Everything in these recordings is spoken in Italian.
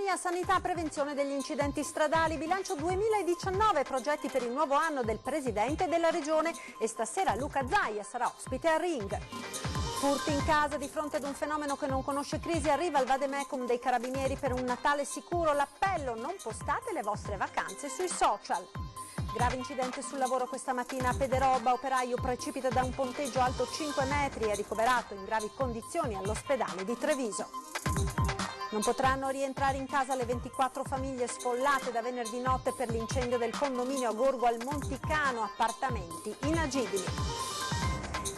Economia, sanità, prevenzione degli incidenti stradali, bilancio 2019, progetti per il nuovo anno del Presidente della Regione e stasera Luca Zaia sarà ospite a Ring. Furti in casa di fronte ad un fenomeno che non conosce crisi, arriva il vademecum dei Carabinieri per un Natale sicuro, l'appello: non postate le vostre vacanze sui social. Grave incidente sul lavoro questa mattina a Pederobba, operaio precipita da un ponteggio alto 5 metri e ricoverato in gravi condizioni all'ospedale di Treviso. Non potranno rientrare in casa le 24 famiglie sfollate da venerdì notte per l'incendio del condominio a Gorgo al Monticano, appartamenti inagibili.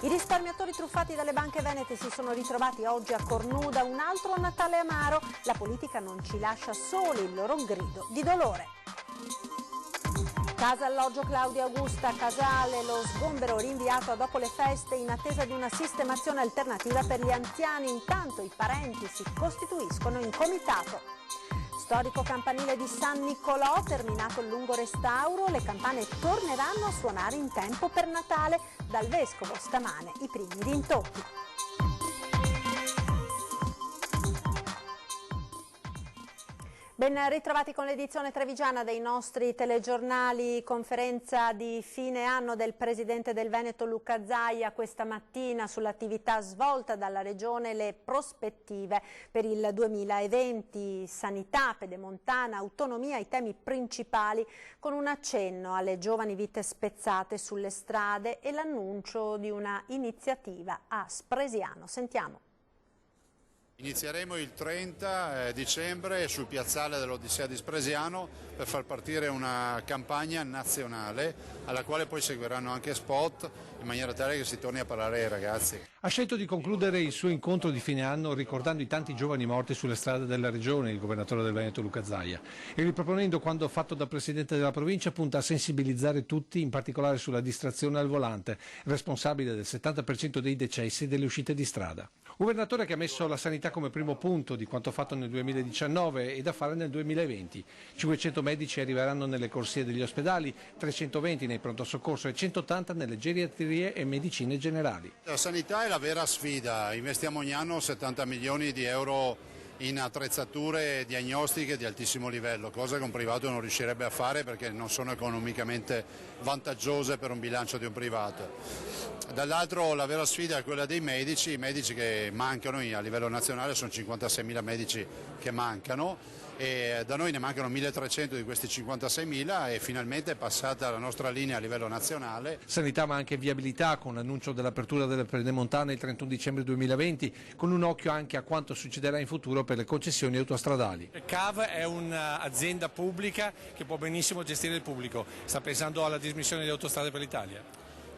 I risparmiatori truffati dalle banche venete si sono ritrovati oggi a Cornuda, un altro Natale amaro, la politica non ci lascia soli, il loro grido di dolore. Casa alloggio Claudia Augusta, Casale, lo sgombero rinviato a dopo le feste in attesa di una sistemazione alternativa per gli anziani, intanto i parenti si costituiscono in comitato. Storico campanile di San Nicolò, terminato il lungo restauro, le campane torneranno a suonare in tempo per Natale, dal vescovo stamane i primi rintocchi. Ben ritrovati con l'edizione trevigiana dei nostri telegiornali, conferenza di fine anno del Presidente del Veneto Luca Zaia questa mattina sull'attività svolta dalla Regione, le prospettive per il 2020, sanità, pedemontana, autonomia, i temi principali, con un accenno alle giovani vite spezzate sulle strade e l'annuncio di una iniziativa a Spresiano. Sentiamo. Inizieremo il 30 dicembre sul piazzale dell'Odissea di Spresiano per far partire una campagna nazionale alla quale poi seguiranno anche spot in maniera tale che si torni a parlare ai ragazzi. Ha scelto di concludere il suo incontro di fine anno ricordando i tanti giovani morti sulle strade della regione, il governatore del Veneto Luca Zaia, e riproponendo quanto fatto da Presidente della provincia punta a sensibilizzare tutti, in particolare sulla distrazione al volante, responsabile del 70% dei decessi e delle uscite di strada. Governatore che ha messo la sanità come primo punto di quanto fatto nel 2019 e da fare nel 2020. 500 medici arriveranno nelle corsie degli ospedali, 320 nei pronto soccorso e 180 nelle geriatrie e medicine generali. La sanità è la vera sfida, investiamo ogni anno 70 milioni di euro in attrezzature diagnostiche di altissimo livello, cosa che un privato non riuscirebbe a fare perché non sono economicamente vantaggiose per un bilancio di un privato. Dall'altro la vera sfida è quella dei medici, i medici che mancano a livello nazionale sono 56.000 medici che mancano e da noi ne mancano 1.300 di questi 56.000 e finalmente è passata la nostra linea a livello nazionale. Sanità ma anche viabilità con l'annuncio dell'apertura delle pedemontane il 31 dicembre 2020 con un occhio anche a quanto succederà in futuro per le concessioni autostradali. CAV è un'azienda pubblica che può benissimo gestire il pubblico, sta pensando alla dismissione di Autostrade per l'Italia.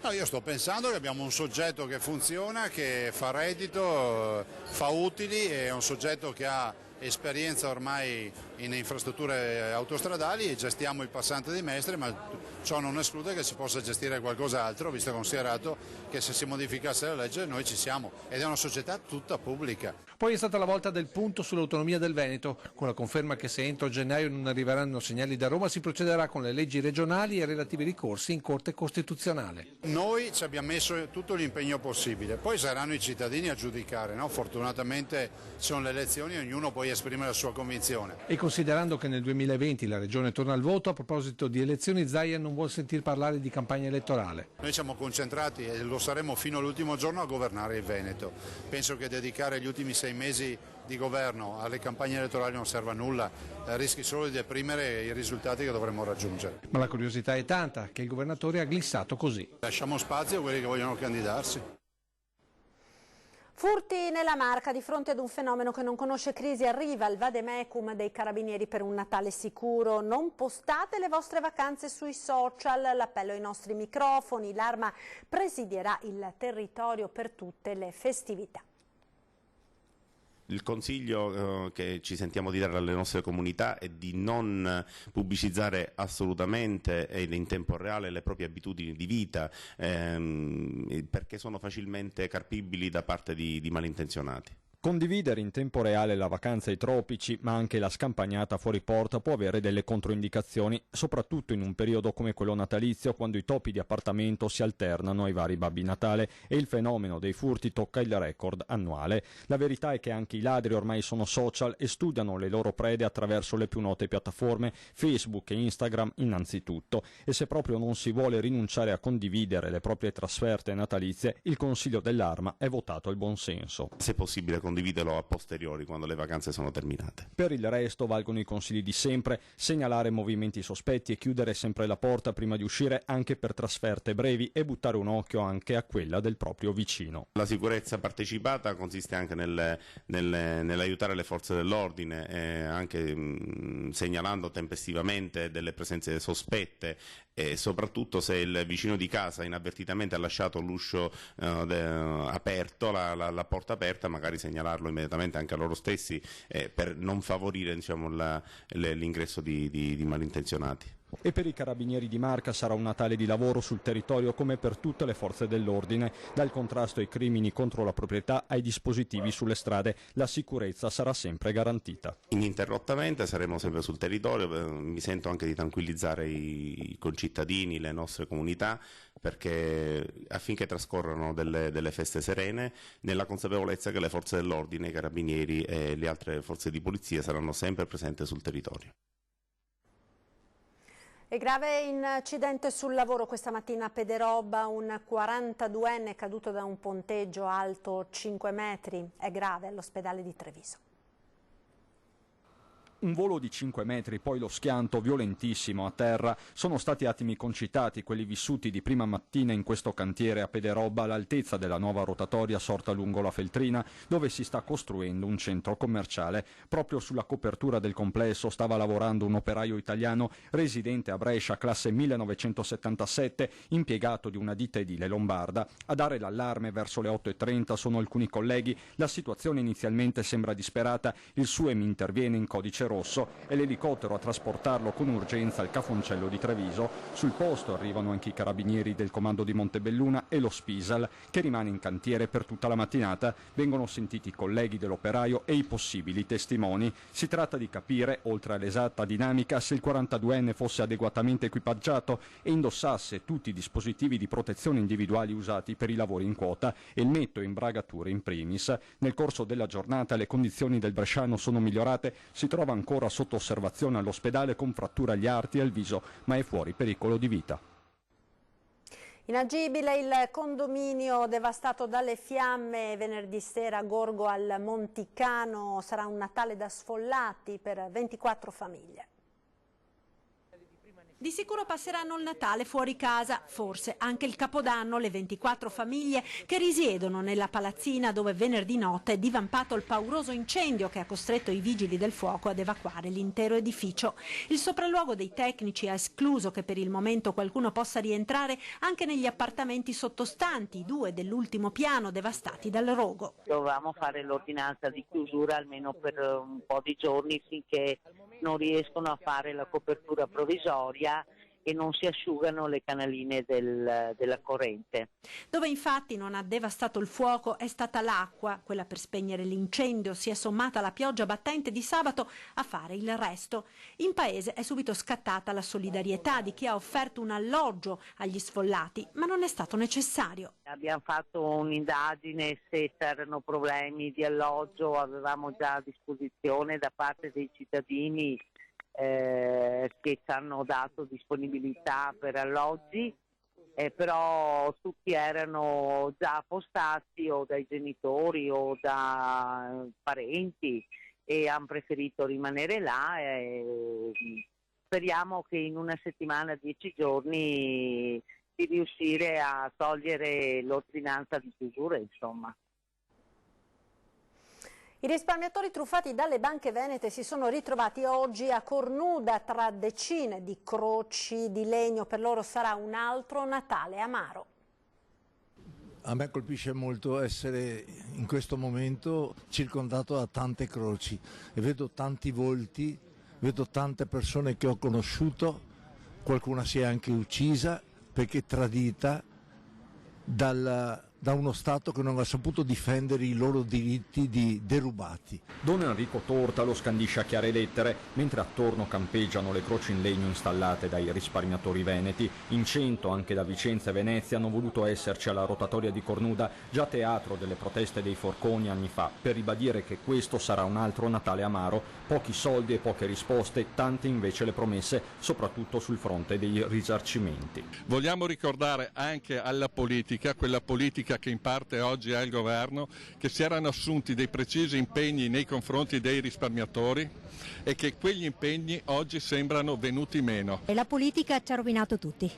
No, io sto pensando che abbiamo un soggetto che funziona, che fa reddito, fa utili, è un soggetto che ha esperienza ormai in infrastrutture autostradali e gestiamo il passante di Mestre, ma ciò non esclude che si possa gestire qualcos'altro, visto e considerato che se si modificasse la legge noi ci siamo ed è una società tutta pubblica. Poi è stata la volta del punto sull'autonomia del Veneto, con la conferma che se entro gennaio non arriveranno segnali da Roma si procederà con le leggi regionali e relativi ricorsi in Corte Costituzionale. Noi ci abbiamo messo tutto l'impegno possibile, poi saranno i cittadini a giudicare, no? Fortunatamente sono le elezioni e ognuno poi esprime la sua convinzione. E considerando che nel 2020 la Regione torna al voto, a proposito di elezioni Zaia non vuol sentir parlare di campagna elettorale. Noi siamo concentrati e lo saremo fino all'ultimo giorno a governare il Veneto. Penso che dedicare gli ultimi 6 mesi di governo alle campagne elettorali non serva a nulla, rischi solo di deprimere i risultati che dovremmo raggiungere. Ma la curiosità è tanta che il governatore ha glissato così. Lasciamo spazio a quelli che vogliono candidarsi. Furti nella Marca, di fronte ad un fenomeno che non conosce crisi, arriva il vademecum dei Carabinieri per un Natale sicuro. Non postate le vostre vacanze sui social, l'appello ai nostri microfoni, l'Arma presidierà il territorio per tutte le festività. Il consiglio che ci sentiamo di dare alle nostre comunità è di non pubblicizzare assolutamente in tempo reale le proprie abitudini di vita perché sono facilmente carpibili da parte di malintenzionati. Condividere in tempo reale la vacanza ai tropici, ma anche la scampagnata fuori porta, può avere delle controindicazioni, soprattutto in un periodo come quello natalizio, quando i topi di appartamento si alternano ai vari Babbi Natale e il fenomeno dei furti tocca il record annuale. La verità è che anche i ladri ormai sono social e studiano le loro prede attraverso le più note piattaforme, Facebook e Instagram innanzitutto. E se proprio non si vuole rinunciare a condividere le proprie trasferte natalizie, il consiglio dell'Arma è votato al buonsenso. Se possibile condividelo a posteriori, quando le vacanze sono terminate. Per il resto valgono i consigli di sempre: segnalare movimenti sospetti e chiudere sempre la porta prima di uscire anche per trasferte brevi, e buttare un occhio anche a quella del proprio vicino. La sicurezza partecipata consiste anche nell'aiutare le forze dell'ordine, anche segnalando tempestivamente delle presenze sospette, e soprattutto se il vicino di casa inavvertitamente ha lasciato l'uscio aperto, la porta aperta, magari segnalarlo immediatamente anche a loro stessi, per non favorire, diciamo, l'ingresso di malintenzionati. E per i carabinieri di Marca sarà un Natale di lavoro sul territorio come per tutte le forze dell'ordine, dal contrasto ai crimini contro la proprietà ai dispositivi sulle strade. La sicurezza sarà sempre garantita. Ininterrottamente saremo sempre sul territorio. Mi sento anche di tranquillizzare i concittadini, le nostre comunità, perché affinché trascorrano delle feste serene, nella consapevolezza che le forze dell'ordine, i carabinieri e le altre forze di polizia saranno sempre presenti sul territorio. E grave incidente sul lavoro questa mattina a Pederobba, un 42enne caduto da un ponteggio alto 5 metri, è grave all'ospedale di Treviso. Un volo di 5 metri, poi lo schianto violentissimo a terra. Sono stati attimi concitati quelli vissuti di prima mattina in questo cantiere a Pederobba, all'altezza della nuova rotatoria sorta lungo la Feltrina, dove si sta costruendo un centro commerciale. Proprio sulla copertura del complesso stava lavorando un operaio italiano residente a Brescia, classe 1977, impiegato di una ditta edile lombarda. A dare l'allarme verso le 8:30 sono alcuni colleghi. La situazione inizialmente sembra disperata, il SUEM interviene in codice rosso e l'elicottero a trasportarlo con urgenza al Cafoncello di Treviso. Sul posto arrivano anche i carabinieri del comando di Montebelluna e lo Spisal, che rimane in cantiere per tutta la mattinata. Vengono sentiti i colleghi dell'operaio e i possibili testimoni. Si tratta di capire, oltre all'esatta dinamica, se il 42enne fosse adeguatamente equipaggiato e indossasse tutti i dispositivi di protezione individuali usati per i lavori in quota, elmetto e imbragature in primis. Nel corso della giornata le condizioni del bresciano sono migliorate, si trova ancora sotto osservazione all'ospedale con frattura agli arti e al viso, ma è fuori pericolo di vita. Inagibile il condominio devastato dalle fiamme venerdì sera a Gorgo al Monticano. Sarà un Natale da sfollati per 24 famiglie. Di sicuro passeranno il Natale fuori casa, forse anche il Capodanno, le 24 famiglie che risiedono nella palazzina dove venerdì notte è divampato il pauroso incendio che ha costretto i vigili del fuoco ad evacuare l'intero edificio. Il sopralluogo dei tecnici ha escluso che per il momento qualcuno possa rientrare anche negli appartamenti sottostanti, 2 dell'ultimo piano devastati dal rogo. Dovevamo fare l'ordinanza di chiusura almeno per un po' di giorni finché non riescono a fare la copertura provvisoria e non si asciugano le canaline della corrente. Dove infatti non ha devastato il fuoco è stata l'acqua, quella per spegnere l'incendio si è sommata alla pioggia battente di sabato a fare il resto. In paese è subito scattata la solidarietà di chi ha offerto un alloggio agli sfollati, ma non è stato necessario. Abbiamo fatto un'indagine se c'erano problemi di alloggio, avevamo già a disposizione da parte dei cittadini che ci hanno dato disponibilità per alloggi, però tutti erano già appostati o dai genitori o da parenti e hanno preferito rimanere là. Speriamo che in una settimana, 10 giorni, di riuscire a togliere l'ordinanza di chiusura, insomma. I risparmiatori truffati dalle banche venete si sono ritrovati oggi a Cornuda tra decine di croci di legno. Per loro sarà un altro Natale amaro. A me colpisce molto essere in questo momento circondato da tante croci e vedo tanti volti, vedo tante persone che ho conosciuto, qualcuna si è anche uccisa perché tradita dal da uno Stato che non ha saputo difendere i loro diritti di derubati. Don Enrico Torta lo scandisce a chiare lettere, mentre attorno campeggiano le croci in legno installate dai risparmiatori veneti. In 100, anche da Vicenza e Venezia, hanno voluto esserci alla rotatoria di Cornuda, già teatro delle proteste dei forconi anni fa, per ribadire che questo sarà un altro Natale amaro. Pochi soldi e poche risposte, tante invece le promesse, soprattutto sul fronte dei risarcimenti. Vogliamo ricordare anche alla politica, quella politica che in parte oggi è il governo, che si erano assunti dei precisi impegni nei confronti dei risparmiatori e che quegli impegni oggi sembrano venuti meno. E la politica ci ha rovinato tutti.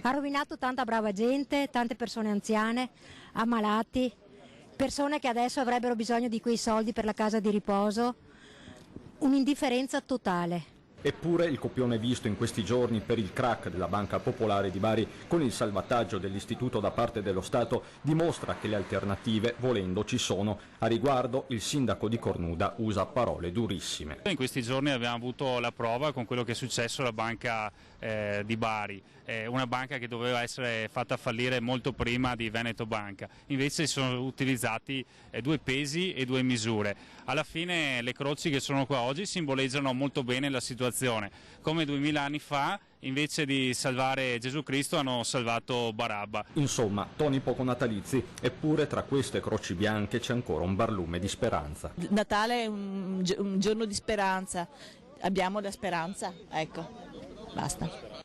Ha rovinato tanta brava gente, tante persone anziane, ammalati, persone che adesso avrebbero bisogno di quei soldi per la casa di riposo. Un'indifferenza totale. Eppure il copione visto in questi giorni per il crack della Banca Popolare di Bari con il salvataggio dell'istituto da parte dello Stato dimostra che le alternative, volendo, ci sono. A riguardo il sindaco di Cornuda usa parole durissime. In questi giorni abbiamo avuto la prova con quello che è successo alla Banca di Bari, una banca che doveva essere fatta fallire molto prima di Veneto Banca, invece si sono utilizzati due pesi e due misure. Alla fine le croci che sono qua oggi simboleggiano molto bene la situazione, come 2000 anni fa invece di salvare Gesù Cristo hanno salvato Barabba. Insomma, toni poco natalizi, eppure tra queste croci bianche c'è ancora un barlume di speranza. Natale è un giorno di speranza, abbiamo la speranza, ecco. Basta.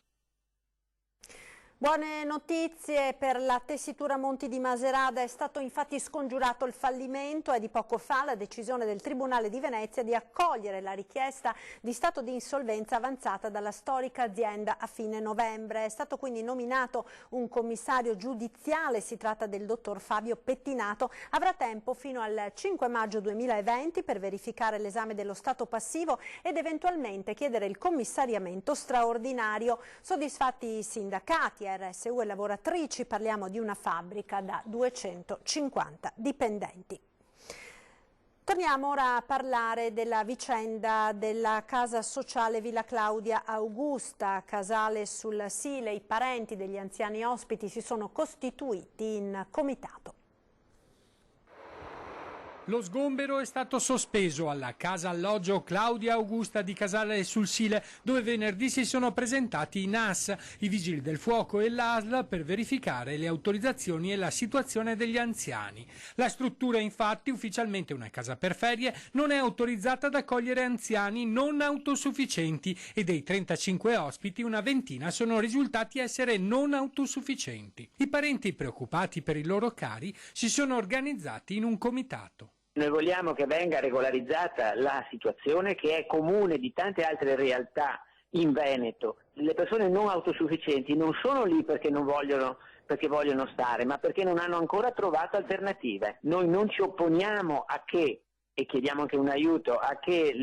Buone notizie per la tessitura Monti di Macerata, è stato infatti scongiurato il fallimento. È di poco fa la decisione del Tribunale di Venezia di accogliere la richiesta di stato di insolvenza avanzata dalla storica azienda a fine novembre. È stato quindi nominato un commissario giudiziale, si tratta del dottor Fabio Pettinato. Avrà tempo fino al 5 maggio 2020 per verificare l'esame dello stato passivo ed eventualmente chiedere il commissariamento straordinario. Soddisfatti i sindacati, RSU e lavoratrici, parliamo di una fabbrica da 250 dipendenti. Torniamo ora a parlare della vicenda della casa sociale Villa Claudia Augusta, Casale sul Sile. I parenti degli anziani ospiti si sono costituiti in comitato. Lo sgombero è stato sospeso alla casa alloggio Claudia Augusta di Casale sul Sile, dove venerdì si sono presentati i NAS, i vigili del fuoco e l'ASL per verificare le autorizzazioni e la situazione degli anziani. La struttura, infatti, ufficialmente una casa per ferie, non è autorizzata ad accogliere anziani non autosufficienti e dei 35 ospiti una ventina sono risultati essere non autosufficienti. I parenti, preoccupati per i loro cari, si sono organizzati in un comitato. Noi vogliamo che venga regolarizzata la situazione che è comune di tante altre realtà in Veneto. Le persone non autosufficienti non sono lì perché vogliono stare, ma perché non hanno ancora trovato alternative. Noi non ci opponiamo a che, e chiediamo anche un aiuto, a che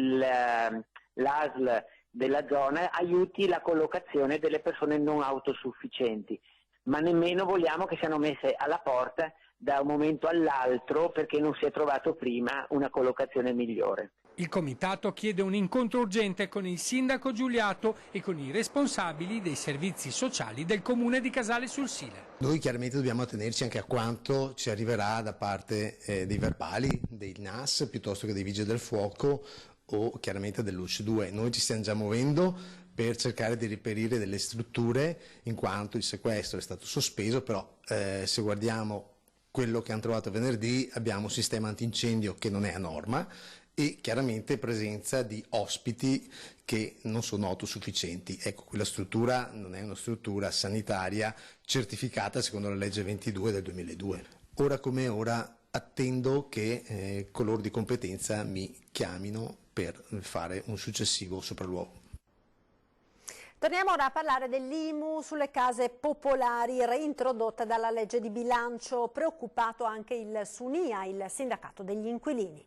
l'ASL della zona aiuti la collocazione delle persone non autosufficienti, ma nemmeno vogliamo che siano messe alla porta da un momento all'altro perché non si è trovato prima una collocazione migliore. Il comitato chiede un incontro urgente con il sindaco Giuliato e con i responsabili dei servizi sociali del comune di Casale sul Sile. Noi chiaramente dobbiamo attenerci anche a quanto ci arriverà da parte dei verbali, dei NAS, piuttosto che dei vigili del fuoco o chiaramente dell'UC2. Noi ci stiamo già muovendo per cercare di reperire delle strutture, in quanto il sequestro è stato sospeso, però se guardiamo quello che hanno trovato venerdì abbiamo un sistema antincendio che non è a norma e chiaramente presenza di ospiti che non sono autosufficienti. Ecco, quella struttura non è una struttura sanitaria certificata secondo la legge 22 del 2002. Ora come ora attendo che coloro di competenza mi chiamino per fare un successivo sopralluogo. Torniamo ora a parlare dell'IMU sulle case popolari reintrodotta dalla legge di bilancio. Preoccupato anche il SUNIA, il sindacato degli inquilini.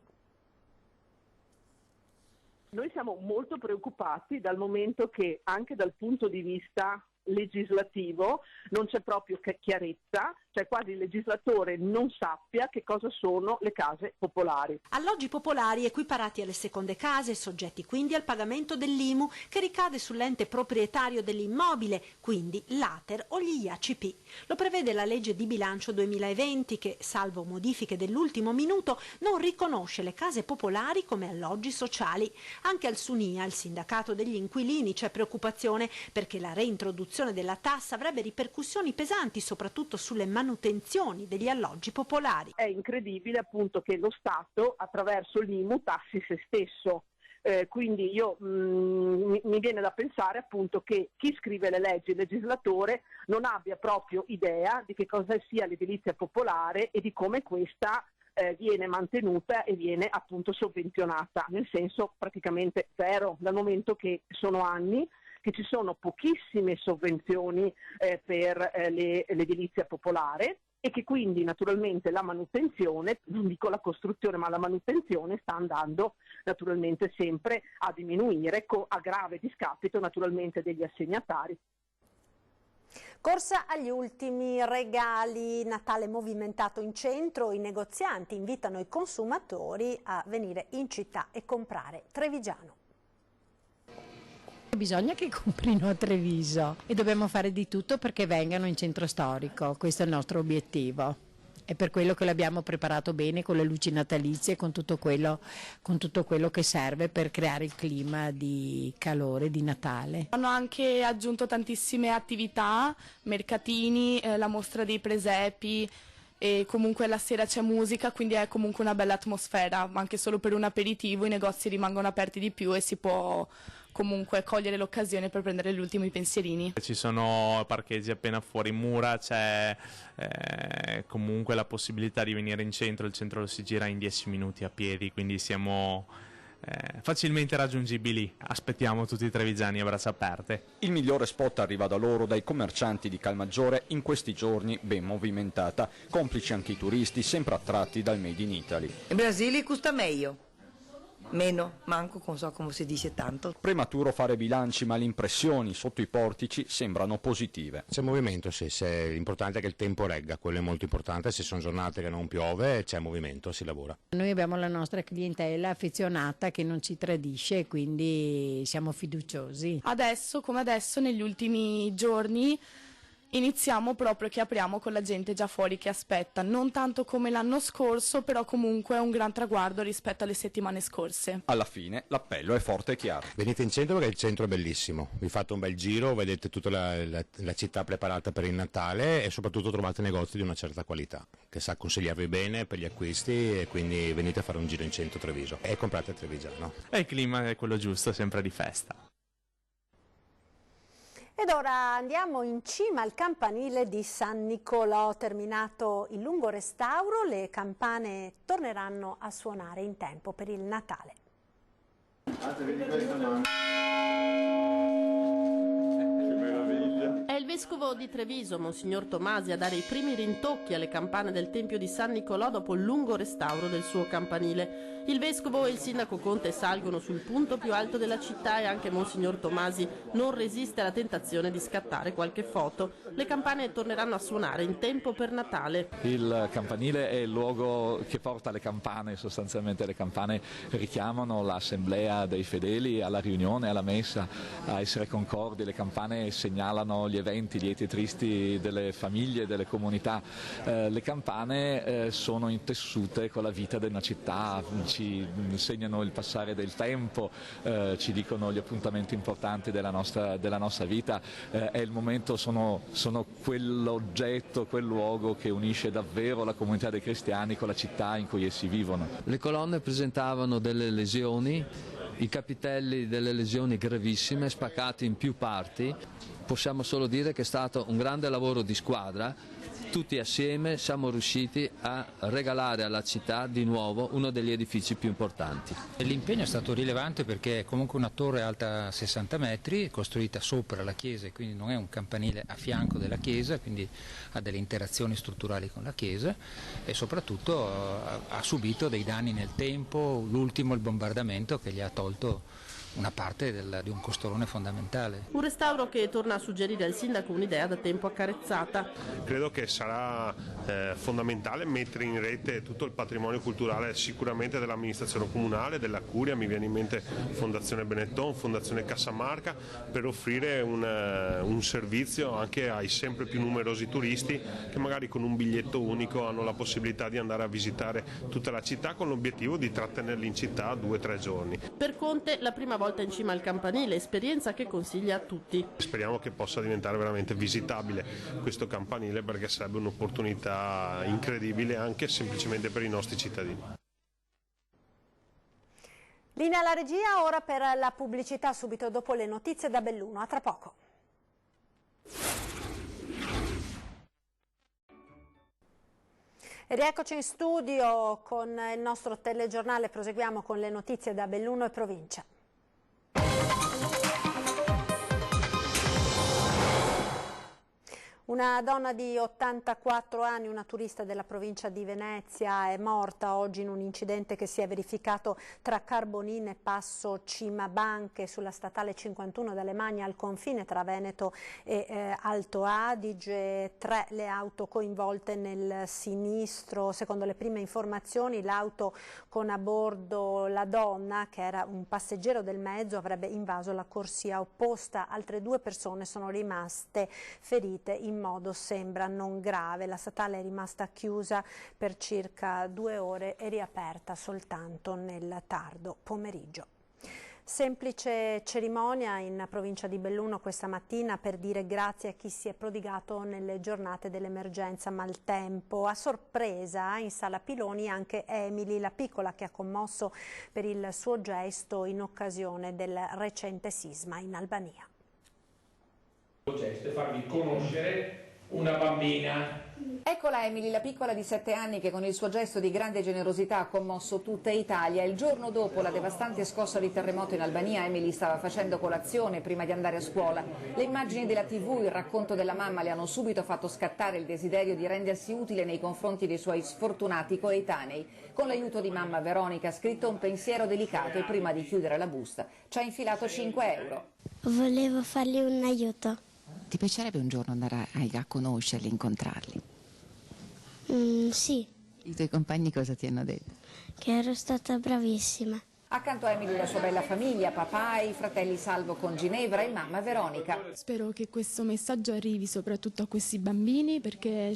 Noi siamo molto preoccupati dal momento che anche dal punto di vista legislativo, non c'è proprio chiarezza, cioè quasi il legislatore non sappia che cosa sono le case popolari. Alloggi popolari equiparati alle seconde case, soggetti quindi al pagamento dell'IMU che ricade sull'ente proprietario dell'immobile, quindi l'ATER o gli IACP. Lo prevede la legge di bilancio 2020 che, salvo modifiche dell'ultimo minuto, non riconosce le case popolari come alloggi sociali. Anche al SUNIA, il sindacato degli inquilini, c'è preoccupazione perché la reintroduzione della tassa avrebbe ripercussioni pesanti soprattutto sulle manutenzioni degli alloggi popolari. È incredibile appunto che lo Stato attraverso l'IMU tassi se stesso. Quindi mi viene da pensare appunto che chi scrive le leggi, il legislatore, non abbia proprio idea di che cosa sia l'edilizia popolare e di come questa viene mantenuta e viene appunto sovvenzionata, nel senso praticamente zero, dal momento che sono anni che ci sono pochissime sovvenzioni per l'edilizia popolare e che quindi naturalmente la manutenzione, non dico la costruzione, ma la manutenzione sta andando naturalmente sempre a diminuire a grave discapito naturalmente degli assegnatari. Corsa agli ultimi regali, Natale movimentato in centro, i negozianti invitano i consumatori a venire in città e comprare. Trevigiano. Bisogna che comprino a Treviso e dobbiamo fare di tutto perché vengano in centro storico, questo è il nostro obiettivo. È per quello che l'abbiamo preparato bene con le luci natalizie e con tutto quello che serve per creare il clima di calore di Natale. Hanno anche aggiunto tantissime attività, mercatini, la mostra dei presepi e comunque la sera c'è musica, quindi è comunque una bella atmosfera, anche solo per un aperitivo i negozi rimangono aperti di più e si può comunque cogliere l'occasione per prendere gli ultimi pensierini. Ci sono parcheggi appena fuori mura, c'è comunque la possibilità di venire in centro, il centro lo si gira in 10 minuti a piedi, quindi siamo facilmente raggiungibili. Aspettiamo tutti i trevigiani a braccia aperte. Il migliore spot arriva da loro, dai commercianti di Calmaggiore, in questi giorni ben movimentata, complici anche i turisti sempre attratti dal Made in Italy. In Brasile costa meglio. Meno, manco non so come si dice tanto. Prematuro fare bilanci, ma le impressioni sotto i portici sembrano positive. C'è movimento, sì, l'importante è che il tempo regga, quello è molto importante, se sono giornate che non piove c'è movimento, si lavora. Noi abbiamo la nostra clientela affezionata che non ci tradisce, quindi siamo fiduciosi. Adesso, come adesso, negli ultimi giorni iniziamo proprio che apriamo con la gente già fuori che aspetta, non tanto come l'anno scorso, però comunque è un gran traguardo rispetto alle settimane scorse. Alla fine l'appello è forte e chiaro. Venite in centro perché il centro è bellissimo, vi fate un bel giro, vedete tutta la città preparata per il Natale e soprattutto trovate negozi di una certa qualità, che sa consigliarvi bene per gli acquisti e quindi venite a fare un giro in centro Treviso e comprate a Trevigiano. E il clima è quello giusto, sempre di festa. Ed ora andiamo in cima al campanile di San Nicolò. Terminato il lungo restauro, le campane torneranno a suonare in tempo per il Natale. È il vescovo di Treviso, Monsignor Tomasi, a dare i primi rintocchi alle campane del Tempio di San Nicolò dopo il lungo restauro del suo campanile. Il vescovo e il sindaco Conte salgono sul punto più alto della città e anche Monsignor Tomasi non resiste alla tentazione di scattare qualche foto. Le campane torneranno a suonare in tempo per Natale. Il campanile è il luogo che porta le campane, sostanzialmente le campane richiamano l'assemblea dei fedeli alla riunione, alla messa, a essere concordi, le campane segnalano gli eventi lieti e tristi delle famiglie, delle comunità. Le campane sono intessute con la vita della città, ci segnano il passare del tempo, ci dicono gli appuntamenti importanti della nostra vita. È il momento, sono quell'oggetto, quel luogo che unisce davvero la comunità dei cristiani con la città in cui essi vivono. Le colonne presentavano delle lesioni, i capitelli delle lesioni gravissime, spaccati in più parti. Possiamo solo dire che è stato un grande lavoro di squadra. Tutti assieme siamo riusciti a regalare alla città di nuovo uno degli edifici più importanti. L'impegno è stato rilevante perché è comunque una torre alta 60 metri, costruita sopra la chiesa, quindi non è un campanile a fianco della chiesa, quindi ha delle interazioni strutturali con la chiesa e soprattutto ha subito dei danni nel tempo, l'ultimo il bombardamento che gli ha tolto una parte di un costolone fondamentale. Un restauro che torna a suggerire al sindaco un'idea da tempo accarezzata. Credo che sarà fondamentale mettere in rete tutto il patrimonio culturale sicuramente dell'amministrazione comunale, della Curia, mi viene in mente Fondazione Benetton, Fondazione Cassamarca, per offrire un servizio anche ai sempre più numerosi turisti che magari con un biglietto unico hanno la possibilità di andare a visitare tutta la città con l'obiettivo di trattenerli in città 2 o 3 giorni. Per Conte la prima volta in cima al campanile, esperienza che consiglia a tutti. Speriamo che possa diventare veramente visitabile questo campanile, perché sarebbe un'opportunità incredibile anche semplicemente per i nostri cittadini. Linea alla regia, ora per la pubblicità subito dopo le notizie da Belluno. A tra poco. E rieccoci in studio con il nostro telegiornale, proseguiamo con le notizie da Belluno e provincia. Una donna di 84 anni, una turista della provincia di Venezia, è morta oggi in un incidente che si è verificato tra Carbonine e Passo Cimabanche sulla statale 51 dalle Magne al confine tra Veneto e Alto Adige. 3 le auto coinvolte nel sinistro. Secondo le prime informazioni l'auto con a bordo la donna, che era un passeggero del mezzo, avrebbe invaso la corsia opposta. Altre 2 persone sono rimaste ferite in modo sembra non grave. La statale è rimasta chiusa per circa 2 ore e riaperta soltanto nel tardo pomeriggio. Semplice cerimonia in provincia di Belluno questa mattina per dire grazie a chi si è prodigato nelle giornate dell'emergenza maltempo. A sorpresa in Sala Piloni anche Emily, la piccola, che ha commosso per il suo gesto in occasione del recente sisma in Albania. Il gesto è farvi conoscere una bambina. Eccola Emily, la piccola di 7 anni che con il suo gesto di grande generosità ha commosso tutta Italia. Il giorno dopo la devastante scossa di terremoto in Albania, Emily stava facendo colazione prima di andare a scuola. Le immagini della TV, il racconto della mamma le hanno subito fatto scattare il desiderio di rendersi utile nei confronti dei suoi sfortunati coetanei. Con l'aiuto di mamma Veronica ha scritto un pensiero delicato e prima di chiudere la busta ci ha infilato 5 euro. Volevo fargli un aiuto. Ti piacerebbe un giorno andare a conoscerli, incontrarli? Sì. I tuoi compagni cosa ti hanno detto? Che ero stata bravissima. Accanto a Emily la sua bella famiglia, papà e i fratelli Salvo con Ginevra e mamma Veronica. Spero che questo messaggio arrivi soprattutto a questi bambini, perché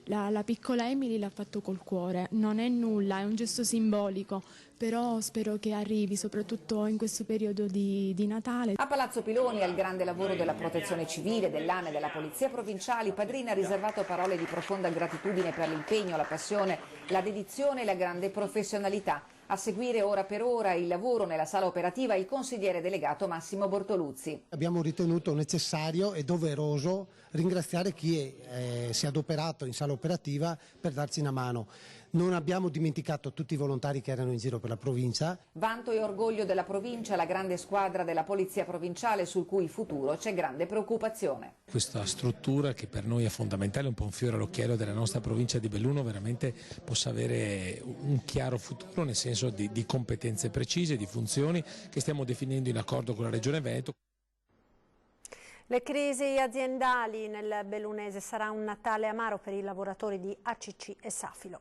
la piccola Emily l'ha fatto col cuore, non è nulla, è un gesto simbolico, però spero che arrivi soprattutto in questo periodo di Natale. A Palazzo Piloni, al grande lavoro della Protezione Civile, dell'ANE e della Polizia Provinciale, Padrina ha riservato parole di profonda gratitudine per l'impegno, la passione, la dedizione e la grande professionalità. A seguire ora per ora il lavoro nella sala operativa il consigliere delegato Massimo Bortoluzzi. Abbiamo ritenuto necessario e doveroso ringraziare chi si è adoperato in sala operativa per darci una mano. Non abbiamo dimenticato tutti i volontari che erano in giro per la provincia. Vanto e orgoglio della provincia, la grande squadra della Polizia Provinciale sul cui futuro c'è grande preoccupazione. Questa struttura che per noi è fondamentale, un po' un fiore all'occhiello della nostra provincia di Belluno, veramente possa avere un chiaro futuro nel senso di competenze precise, di funzioni che stiamo definendo in accordo con la Regione Veneto. Le crisi aziendali nel bellunese, sarà un Natale amaro per i lavoratori di ACC e Safilo.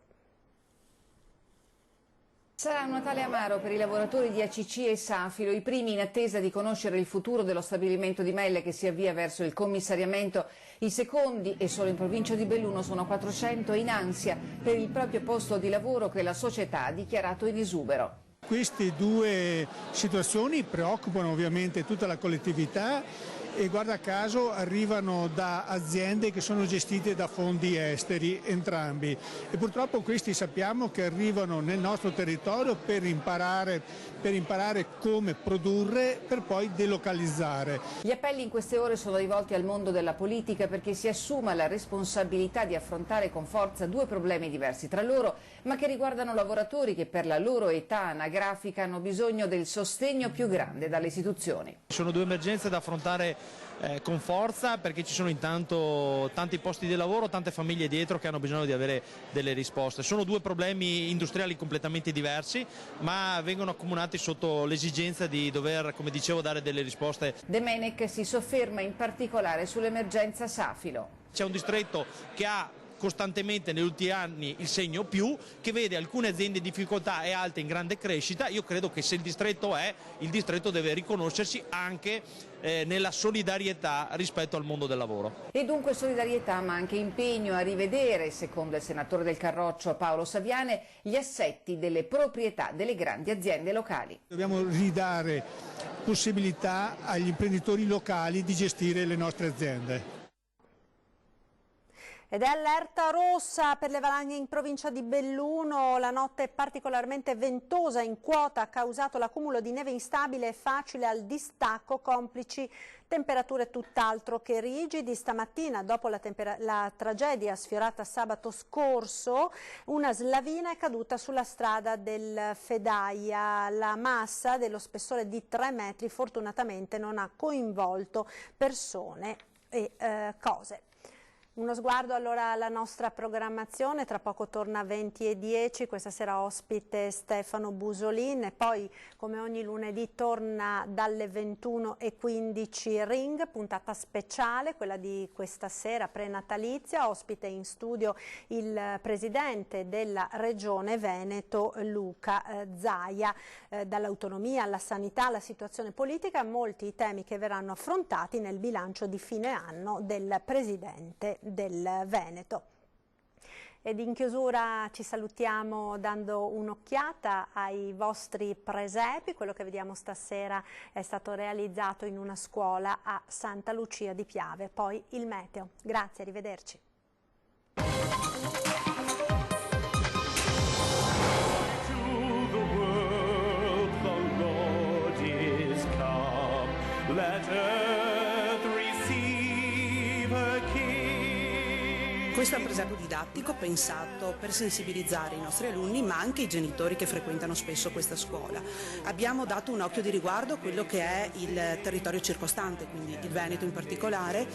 Sarà un Natale amaro per i lavoratori di ACC e Safilo, i primi in attesa di conoscere il futuro dello stabilimento di Melle che si avvia verso il commissariamento. I secondi, e solo in provincia di Belluno sono 400, in ansia per il proprio posto di lavoro che la società ha dichiarato in esubero. Queste 2 situazioni preoccupano ovviamente tutta la collettività e guarda caso arrivano da aziende che sono gestite da fondi esteri entrambi e purtroppo questi sappiamo che arrivano nel nostro territorio per imparare come produrre per poi delocalizzare. Gli appelli in queste ore sono rivolti al mondo della politica perché si assuma la responsabilità di affrontare con forza 2 problemi diversi tra loro ma che riguardano lavoratori che per la loro età anagrafica hanno bisogno del sostegno più grande dalle istituzioni. Sono 2 emergenze da affrontare con forza, perché ci sono intanto tanti posti di lavoro, tante famiglie dietro che hanno bisogno di avere delle risposte. Sono due problemi industriali completamente diversi, ma vengono accomunati sotto l'esigenza di dover, come dicevo, dare delle risposte. Domenech si sofferma in particolare sull'emergenza Safilo. C'è un distretto che ha costantemente negli ultimi anni il segno più, che vede alcune aziende in difficoltà e altre in grande crescita. Io credo che se il distretto deve riconoscersi anche nella solidarietà rispetto al mondo del lavoro. E dunque solidarietà, ma anche impegno a rivedere, secondo il senatore del Carroccio Paolo Saviane, gli assetti delle proprietà delle grandi aziende locali. Dobbiamo ridare possibilità agli imprenditori locali di gestire le nostre aziende. Ed è allerta rossa per le valanghe in provincia di Belluno. La notte è particolarmente ventosa in quota, ha causato l'accumulo di neve instabile e facile al distacco, complici temperature tutt'altro che rigidi. Stamattina, dopo la tragedia sfiorata sabato scorso, una slavina è caduta sulla strada del Fedaia. La massa, dello spessore di 3 metri, fortunatamente non ha coinvolto persone e cose. Uno sguardo allora alla nostra programmazione, tra poco torna 20:10, questa sera ospite Stefano Busolin e poi come ogni lunedì torna dalle 21:15 Ring, puntata speciale, quella di questa sera prenatalizia, ospite in studio il presidente della Regione Veneto Luca Zaia. Dall'autonomia alla sanità alla situazione politica, molti i temi che verranno affrontati nel bilancio di fine anno del presidente del Veneto. Ed in chiusura ci salutiamo dando un'occhiata ai vostri presepi. Quello che vediamo stasera è stato realizzato in una scuola a Santa Lucia di Piave. Poi il meteo. Grazie, arrivederci. Questo è un presepio didattico pensato per sensibilizzare i nostri alunni, ma anche i genitori che frequentano spesso questa scuola. Abbiamo dato un occhio di riguardo a quello che è il territorio circostante, quindi il Veneto in particolare,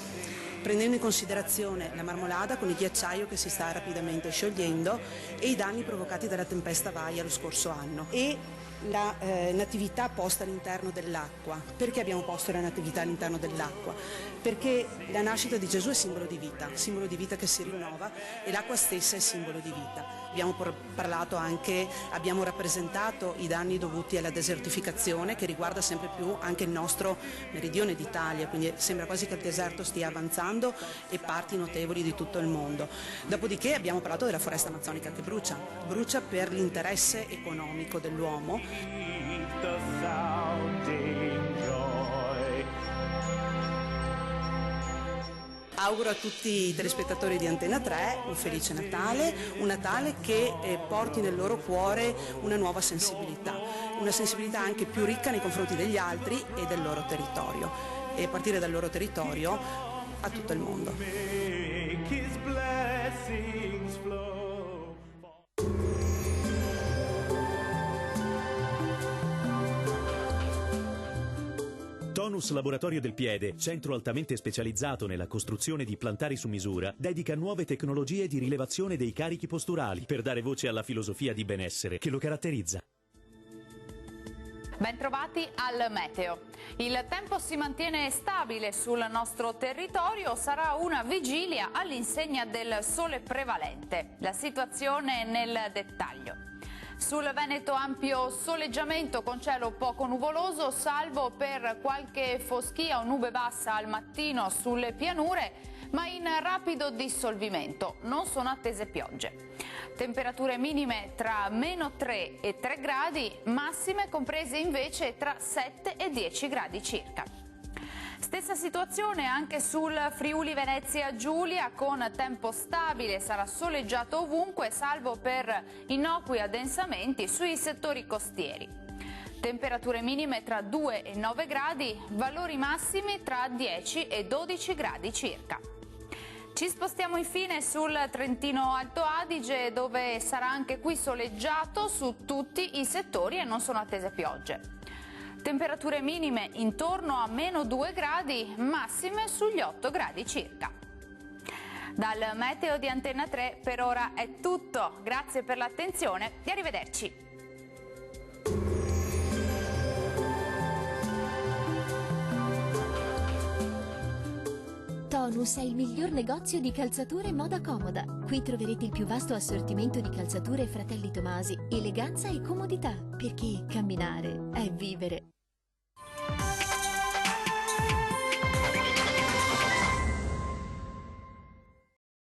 prendendo in considerazione la Marmolada con il ghiacciaio che si sta rapidamente sciogliendo e i danni provocati dalla tempesta Vaia lo scorso anno. E la natività posta all'interno dell'acqua. Perché abbiamo posto la natività all'interno dell'acqua? Perché la nascita di Gesù è simbolo di vita che si rinnova, e l'acqua stessa è simbolo di vita. Abbiamo parlato anche, abbiamo rappresentato i danni dovuti alla desertificazione che riguarda sempre più anche il nostro meridione d'Italia, quindi sembra quasi che il deserto stia avanzando e parti notevoli di tutto il mondo. Dopodiché abbiamo parlato della foresta amazzonica che brucia per l'interesse economico dell'uomo. Auguro a tutti i telespettatori di Antena 3 un felice Natale, un Natale che porti nel loro cuore una nuova sensibilità, una sensibilità anche più ricca nei confronti degli altri e del loro territorio, e a partire dal loro territorio a tutto il mondo. Tonus Laboratorio del Piede, centro altamente specializzato nella costruzione di plantari su misura, dedica nuove tecnologie di rilevazione dei carichi posturali per dare voce alla filosofia di benessere che lo caratterizza. Bentrovati al meteo. Il tempo si mantiene stabile sul nostro territorio, sarà una vigilia all'insegna del sole prevalente. La situazione nel dettaglio. Sul Veneto ampio soleggiamento con cielo poco nuvoloso, salvo per qualche foschia o nube bassa al mattino sulle pianure, ma in rapido dissolvimento, non sono attese piogge. Temperature minime tra -3 e 3 gradi, massime comprese invece tra 7 e 10 gradi circa. Stessa situazione anche sul Friuli Venezia Giulia, con tempo stabile, sarà soleggiato ovunque, salvo per innocui addensamenti sui settori costieri. Temperature minime tra 2 e 9 gradi, valori massimi tra 10 e 12 gradi circa. Ci spostiamo infine sul Trentino Alto Adige, dove sarà anche qui soleggiato su tutti i settori e non sono attese piogge. Temperature minime intorno a -2 gradi, massime sugli 8 gradi circa. Dal meteo di Antenna 3 per ora è tutto. Grazie per l'attenzione e arrivederci. Tonus è il miglior negozio di calzature e moda comoda. Qui troverete il più vasto assortimento di calzature Fratelli Tomasi, eleganza e comodità, perché camminare è vivere.